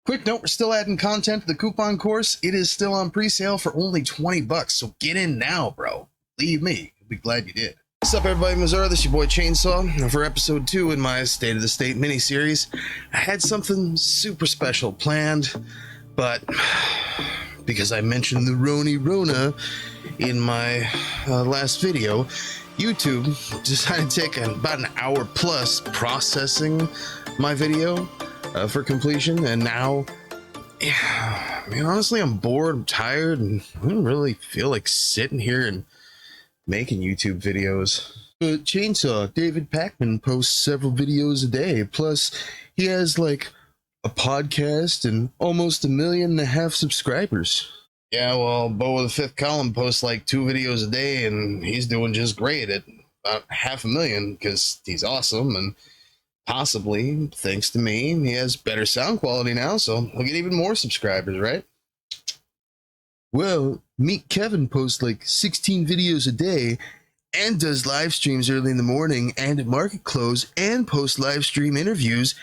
Quick note, we're still adding content to the coupon course. It is still on pre-sale for only $20, so get in now, bro. Believe me, you'll be glad you did. What's up, everybody? Missouri, this is your boy Chainsaw. And for episode 2 in my State of the State mini-series, I had something super special planned, but because I mentioned the Rona in my last video, YouTube decided to take about an hour plus processing my video for completion, and now, honestly, I'm bored, I'm tired, and I don't really feel like sitting here and making YouTube videos. But Chainsaw, David Pakman posts several videos a day, plus he has like a podcast and almost 1.5 million subscribers. Yeah, well, Bo of the Fifth Column posts like 2 videos a day, and he's doing just great at about 500,000 because he's awesome, and possibly, thanks to me, he has better sound quality now, so he'll get even more subscribers, right? Well, Meet Kevin posts like 16 videos a day and does live streams early in the morning and at market close and posts live stream interviews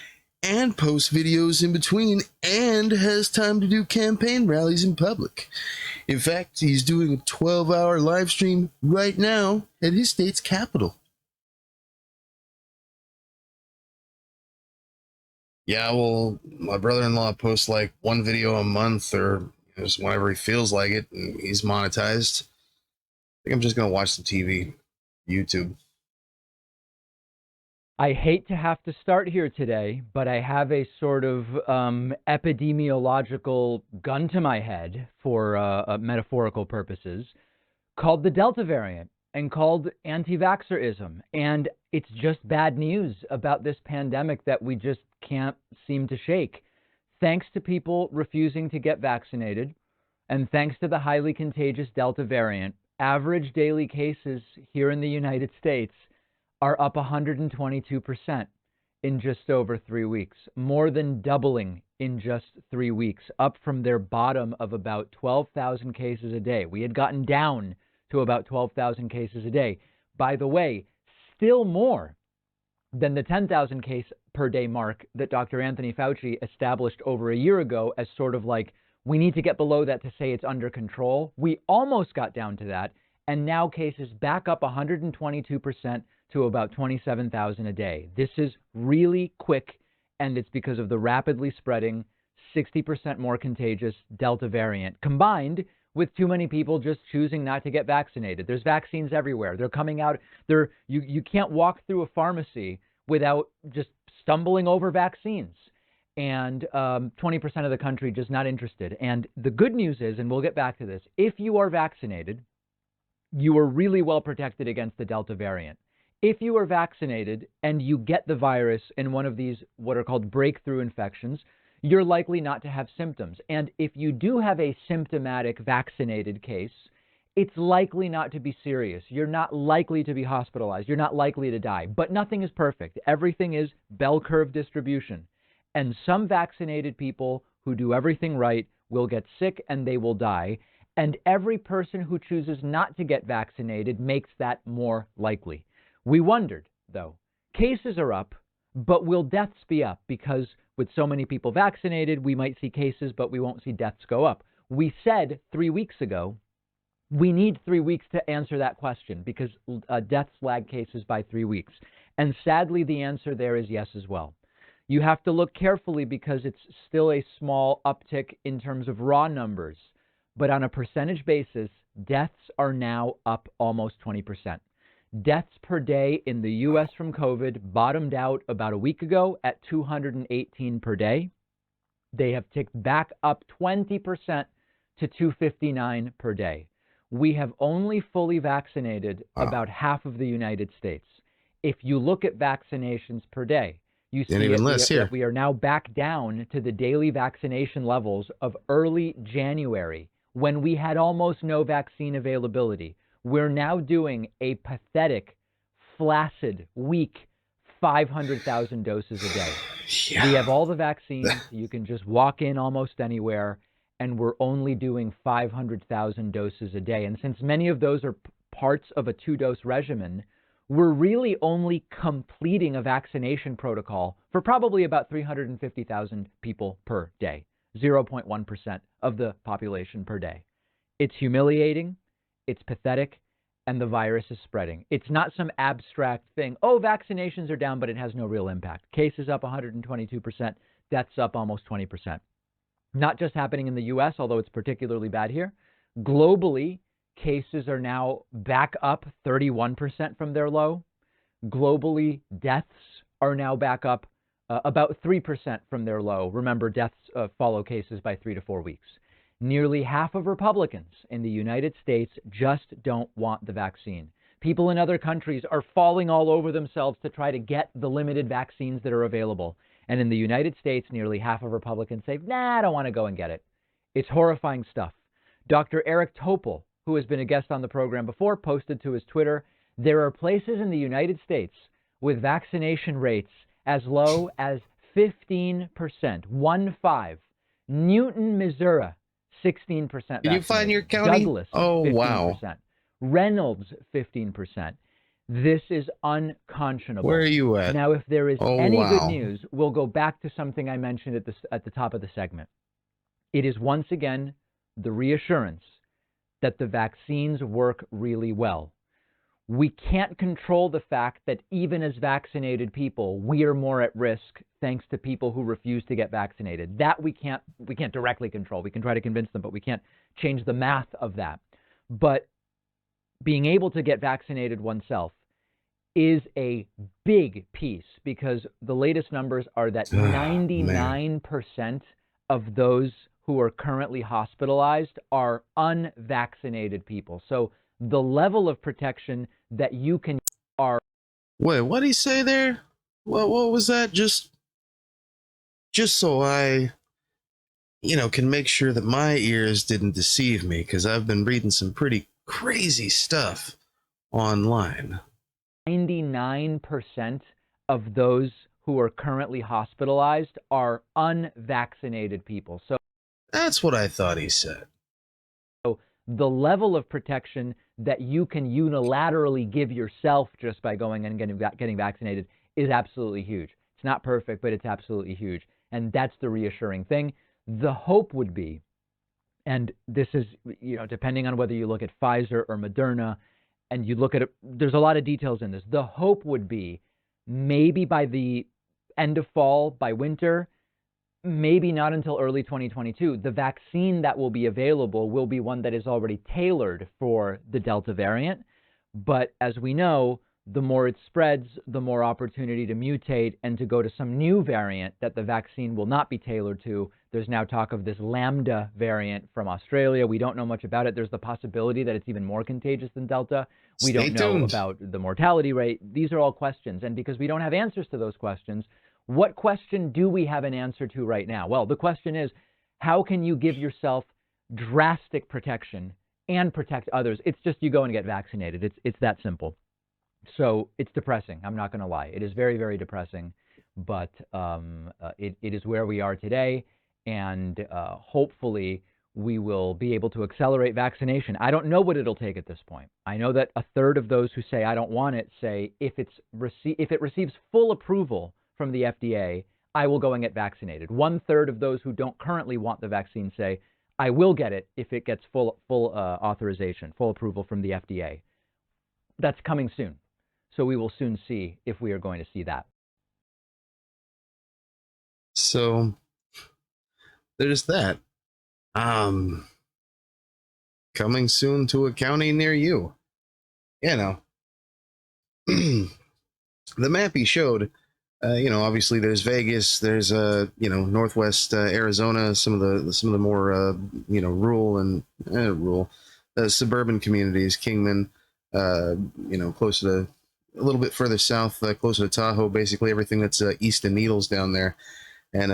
and posts videos in between and has time to do campaign rallies in public. In fact, he's doing a 12-hour live stream right now at his state's capital. Yeah, well, my brother-in-law posts like 1 video a month or just whenever he feels like it, and he's monetized. I think I'm just going to watch some TV, YouTube. I hate to have to start here today, but I have a sort of epidemiological gun to my head for metaphorical purposes called the Delta variant and called anti-vaxxerism. And it's just bad news about this pandemic that we just can't seem to shake. Thanks to people refusing to get vaccinated, and thanks to the highly contagious Delta variant, average daily cases here in the United States are up 122% in just over 3 weeks, more than doubling in just 3 weeks, up from their bottom of about 12,000 cases a day. We had gotten down to about 12,000 cases a day. By the way, still more than the 10,000 case per day mark that Dr. Anthony Fauci established over a year ago as sort of like, we need to get below that to say it's under control. We almost got down to that, and now cases back up 122% to about 27,000 a day. This is really quick, and it's because of the rapidly spreading, 60% more contagious Delta variant, combined with too many people just choosing not to get vaccinated. There's vaccines everywhere. They're coming out. You can't walk through a pharmacy without just stumbling over vaccines. And 20% of the country just not interested. And the good news is, and we'll get back to this, if you are vaccinated, you are really well protected against the Delta variant. If you are vaccinated and you get the virus in one of these what are called breakthrough infections, you're likely not to have symptoms. And if you do have a symptomatic vaccinated case, it's likely not to be serious. You're not likely to be hospitalized. You're not likely to die. But nothing is perfect. Everything is bell curve distribution. And some vaccinated people who do everything right will get sick and they will die. And every person who chooses not to get vaccinated makes that more likely. We wondered, though, cases are up, but will deaths be up? Because with so many people vaccinated, we might see cases, but we won't see deaths go up. We said 3 weeks ago, we need 3 weeks to answer that question because deaths lag cases by 3 weeks. And sadly, the answer there is yes as well. You have to look carefully because it's still a small uptick in terms of raw numbers. But on a percentage basis, deaths are now up almost 20%. Deaths per day in the U.S. from COVID bottomed out about a week ago at 218 per day. They have ticked back up 20% to 259 per day. We have only fully vaccinated about half of the United States. If you look at vaccinations per day, you see that we are now back down to the daily vaccination levels of early January when we had almost no vaccine availability. We're now doing a pathetic, flaccid, weak 500,000 doses a day. Yeah. We have all the vaccines. You can just walk in almost anywhere, and we're only doing 500,000 doses a day. And since many of those are parts of a 2-dose regimen, we're really only completing a vaccination protocol for probably about 350,000 people per day. 0.1% of the population per day. It's humiliating, it's pathetic, and the virus is spreading. It's not some abstract thing. Oh, vaccinations are down, but it has no real impact. Cases up 122%, deaths up almost 20%. Not just happening in the US, although it's particularly bad here. Globally, cases are now back up 31% from their low. Globally, deaths are now back up about 3% from their low. Remember, deaths follow cases by 3 to 4 weeks. Nearly half of Republicans in the United States just don't want the vaccine. People in other countries are falling all over themselves to try to get the limited vaccines that are available. And in the United States, nearly half of Republicans say, nah, I don't want to go and get it. It's horrifying stuff. Dr. Eric Topol, who has been a guest on the program before, posted to his Twitter, there are places in the United States with vaccination rates as low as 15%, 1-5. Newton, Missouri, 16% vaccinated. Can you find your county? Douglas, Oh, 15%. wow. Reynolds, 15%. This is unconscionable. Where are you at? Now, if there is any wow. good news, we'll go back to something I mentioned at the top of the segment. It is once again the reassurance that the vaccines work really well. We can't control the fact that even as vaccinated people, we are more at risk thanks to people who refuse to get vaccinated. That we can't directly control. We can try to convince them, but we can't change the math of that. But being able to get vaccinated oneself is a big piece, because the latest numbers are that 99% of those who are currently hospitalized are unvaccinated people. So the level of protection that you can are. Wait, what did he say there? What was that? Just so I, can make sure that my ears didn't deceive me, because I've been reading some pretty crazy stuff online. 99% of those who are currently hospitalized are unvaccinated people. So that's what I thought he said. So the level of protection that you can unilaterally give yourself just by going and getting vaccinated is absolutely huge. It's not perfect, but it's absolutely huge. And that's the reassuring thing. The hope would be, and this is, depending on whether you look at Pfizer or Moderna, and you look at it, there's a lot of details in this. The hope would be maybe by the end of fall, by winter, maybe not until early 2022, the vaccine that will be available will be one that is already tailored for the Delta variant. But as we know, the more it spreads, the more opportunity to mutate and to go to some new variant that the vaccine will not be tailored to. There's now talk of this Lambda variant from Australia. We don't know much about it. There's the possibility that it's even more contagious than Delta. We don't know about the mortality rate. These are all questions. And because we don't have answers to those questions, what question do we have an answer to right now? Well, the question is, how can you give yourself drastic protection and protect others? It's just you go and get vaccinated. It's that simple. So it's depressing. I'm not going to lie. It is very, very depressing. But it is where we are today. And hopefully we will be able to accelerate vaccination. I don't know what it'll take at this point. I know that a third of those who say I don't want it say if it receives full approval from the FDA, I will go and get vaccinated. 1/3 of those who don't currently want the vaccine say I will get it if it gets full authorization, full approval from the FDA. That's coming soon. So we will soon see if we are going to see that. So there's that. Coming soon to a county near you. The map he showed, obviously there's Vegas, there's Northwest Arizona, some of the more rural and suburban communities, Kingman, closer to a little bit further south, closer to Tahoe, basically everything that's east of Needles down there. And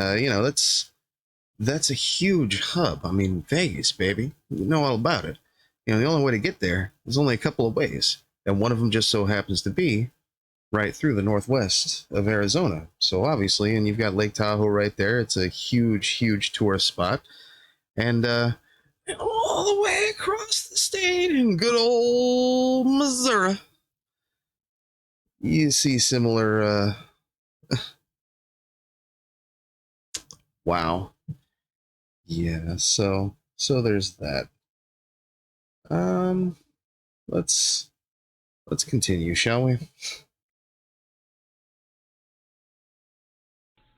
that's a huge hub. I mean, Vegas, baby, you know all about it. The only way to get there is only a couple of ways, and one of them just so happens to be right through the northwest of Arizona. So obviously, and you've got Lake Tahoe right there. It's a huge, huge tourist spot. And all the way across the state in good old Missouri, you see similar, wow. Yeah, so there's that. Let's continue, shall we?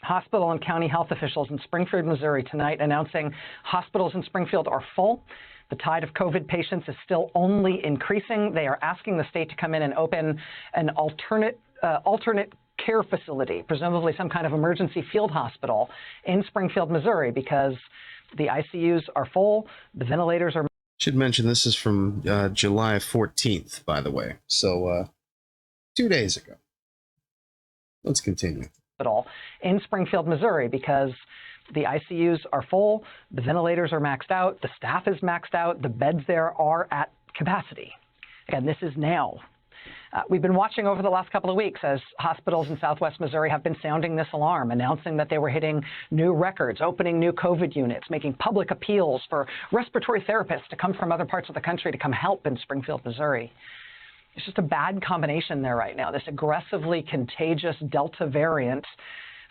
Hospital and county health officials in Springfield, Missouri tonight announcing hospitals in Springfield are full. The tide of COVID patients is still only increasing. They are asking the state to come in and open an alternate care facility, presumably some kind of emergency field hospital in Springfield, Missouri, because the ICUs are full, the ventilators are... Should mention this is from July 14th, by the way. So 2 days ago. Let's continue. In Springfield, Missouri, because the ICUs are full, the ventilators are maxed out, the staff is maxed out, the beds there are at capacity. And this is now. We've been watching over the last couple of weeks as hospitals in Southwest Missouri have been sounding this alarm, announcing that they were hitting new records, opening new COVID units, making public appeals for respiratory therapists to come from other parts of the country to come help in Springfield, Missouri. It's just a bad combination there right now. This aggressively contagious Delta variant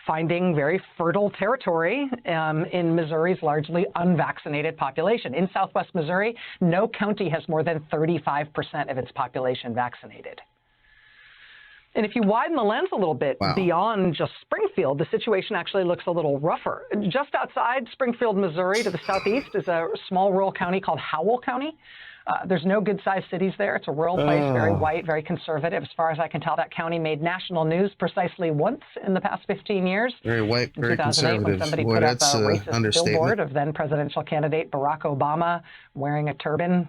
finding very fertile territory in Missouri's largely unvaccinated population. In Southwest Missouri, no county has more than 35% of its population vaccinated. And if you widen the lens a little bit beyond just Springfield, the situation actually looks a little rougher. Just outside Springfield, Missouri, to the southeast, is a small rural county called Howell County. There's no good-sized cities there. It's a rural place, very white, very conservative. As far as I can tell, that county made national news precisely once in the past 15 years. Very white, very conservative. When somebody put up a racist billboard of then presidential candidate Barack Obama wearing a turban.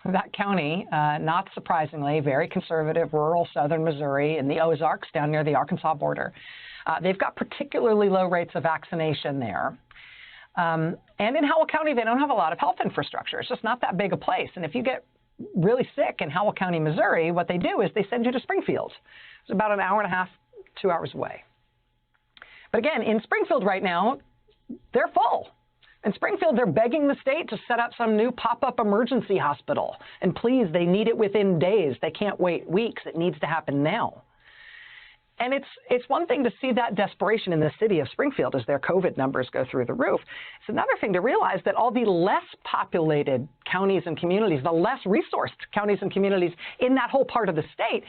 That county, not surprisingly, very conservative, rural southern Missouri in the Ozarks down near the Arkansas border. They've got particularly low rates of vaccination there. And in Howell County, they don't have a lot of health infrastructure. It's just not that big a place. And if you get really sick in Howell County, Missouri, what they do is they send you to Springfield. It's about an hour and a half, 2 hours away. But again, in Springfield right now, they're full. In Springfield, they're begging the state to set up some new pop-up emergency hospital. And please, they need it within days. They can't wait weeks. It needs to happen now. And it's one thing to see that desperation in the city of Springfield as their COVID numbers go through the roof. It's another thing to realize that all the less populated counties and communities, the less resourced counties and communities in that whole part of the state,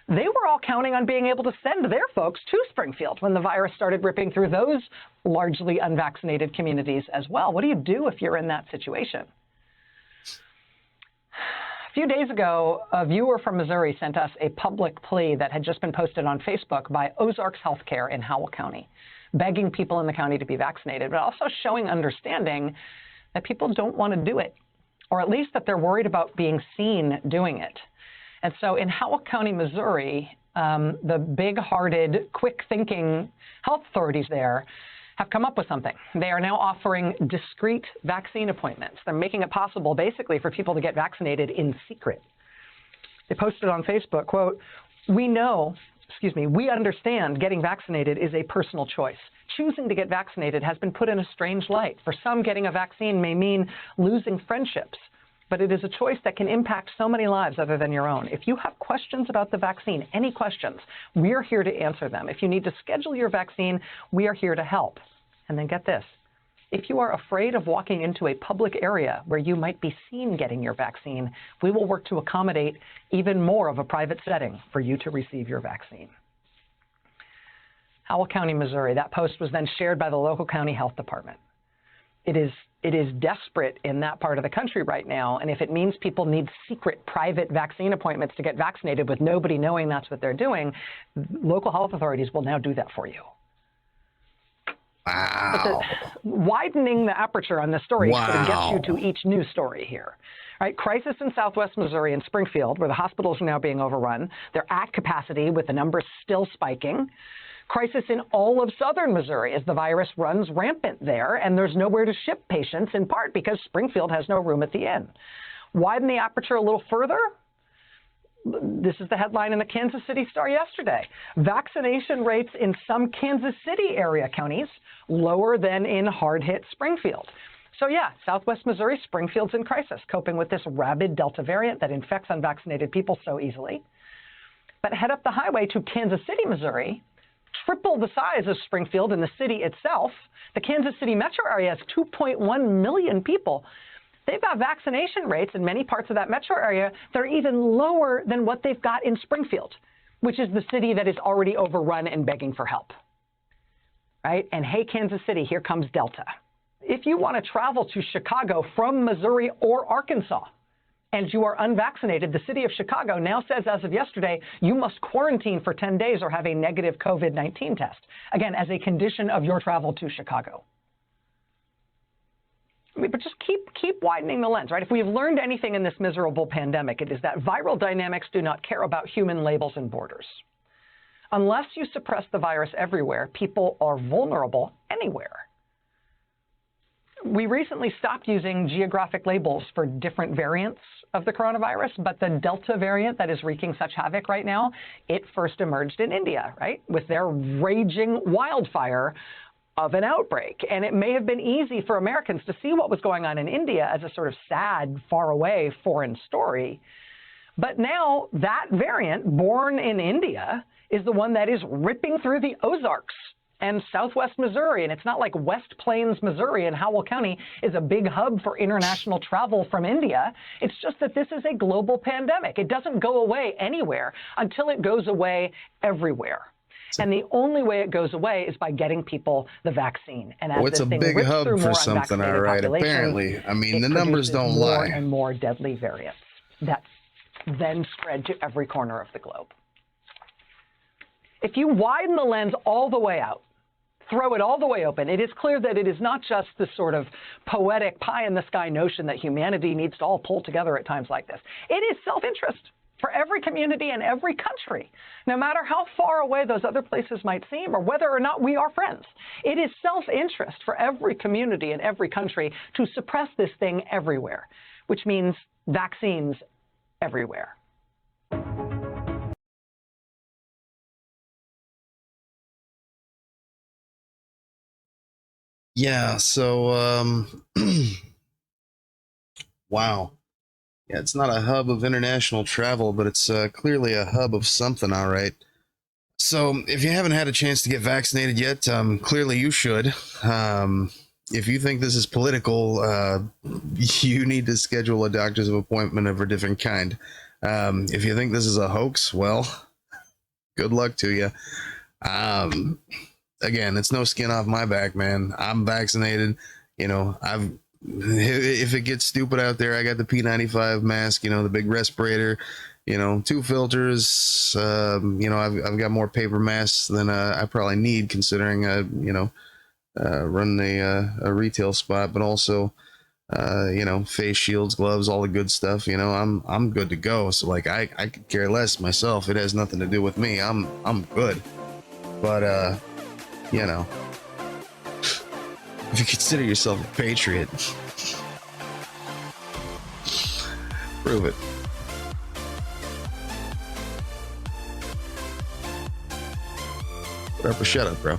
they were all counting on being able to send their folks to Springfield when the virus started ripping through those largely unvaccinated communities as well. What do you do if you're in that situation? A few days ago, a viewer from Missouri sent us a public plea that had just been posted on Facebook by Ozarks Healthcare in Howell County, begging people in the county to be vaccinated, but also showing understanding that people don't want to do it, or at least that they're worried about being seen doing it. And so in Howell County, Missouri, the big-hearted, quick-thinking health authorities there have come up with something. They are now offering discreet vaccine appointments. They're making it possible, basically, for people to get vaccinated in secret. They posted on Facebook, quote, we understand getting vaccinated is a personal choice. Choosing to get vaccinated has been put in a strange light. For some, getting a vaccine may mean losing friendships, but it is a choice that can impact so many lives other than your own. If you have questions about the vaccine, any questions, we're here to answer them. If you need to schedule your vaccine, we are here to help. And then get this. If you are afraid of walking into a public area where you might be seen getting your vaccine, we will work to accommodate even more of a private setting for you to receive your vaccine. Howell County, Missouri. That post was then shared by the local county health department. It is desperate in that part of the country right now, and if it means people need secret private vaccine appointments to get vaccinated with nobody knowing that's what they're doing, local health authorities will now do that for you. Wow. Widening the aperture on this story sort of gets you to each news story here. Right, crisis in Southwest Missouri and Springfield, where the hospitals are now being overrun. They're at capacity with the numbers still spiking. Crisis in all of southern Missouri as the virus runs rampant there, and there's nowhere to ship patients, in part because Springfield has no room at the inn. Widen the aperture a little further. This is the headline in the Kansas City Star yesterday. Vaccination rates in some Kansas City area counties lower than in hard-hit Springfield. So yeah, Southwest Missouri, Springfield's in crisis, coping with this rabid Delta variant that infects unvaccinated people so easily. But head up the highway to Kansas City, Missouri, triple the size of Springfield and the city itself. The Kansas City metro area has 2.1 million people. They've got vaccination rates in many parts of that metro area that are even lower than what they've got in Springfield, which is the city that is already overrun and begging for help. Right? And hey, Kansas City, here comes Delta. If you want to travel to Chicago from Missouri or Arkansas, and you are unvaccinated, the city of Chicago now says, as of yesterday, you must quarantine for 10 days or have a negative COVID-19 test, again, as a condition of your travel to Chicago. But just keep widening the lens, right? If we've learned anything in this miserable pandemic, it is that viral dynamics do not care about human labels and borders. Unless you suppress the virus everywhere, people are vulnerable anywhere. We recently stopped using geographic labels for different variants of the coronavirus, but the Delta variant that is wreaking such havoc right now, it first emerged in India, right, with their raging wildfire of an outbreak. And it may have been easy for Americans to see what was going on in India as a sort of sad, far away foreign story. But now that variant, born in India, is the one that is ripping through the Ozarks and southwest Missouri. And it's not like West Plains, Missouri and Howell County is a big hub for international travel from India. It's just that this is a global pandemic. It doesn't go away anywhere until it goes away everywhere. And the only way it goes away is by getting people the vaccine. And as it's this a thing big rips hub through for more something, all unvaccinated right. population, Apparently, I mean, it the numbers produces don't more lie. and more deadly variants that then spread to every corner of the globe. If you widen the lens all the way out, throw it all the way open, it is clear that it is not just this sort of poetic pie-in-the-sky notion that humanity needs to all pull together at times like this. It is self-interest for every community and every country, no matter how far away those other places might seem or whether or not we are friends. It is self-interest for every community and every country to suppress this thing everywhere, which means vaccines everywhere. Yeah, so, wow. Yeah, it's not a hub of international travel, but it's clearly a hub of something, all right. So, if you haven't had a chance to get vaccinated yet, clearly you should. If you think this is political, you need to schedule a doctor's appointment of a different kind. If you think this is a hoax, well, good luck to you. Again, it's no skin off my back, man. I'm vaccinated. You know, if it gets stupid out there, I got the P95 mask, you know, the big respirator, you know, 2 filters. You know, I've got more paper masks than I probably need, considering you know, run a retail spot, but also you know, face shields, gloves, all the good stuff. You know, I'm good to go. So like, I could care less myself. It has nothing to do with me. I'm good. But you know, if you consider yourself a patriot, prove it. Put up or shut up, bro.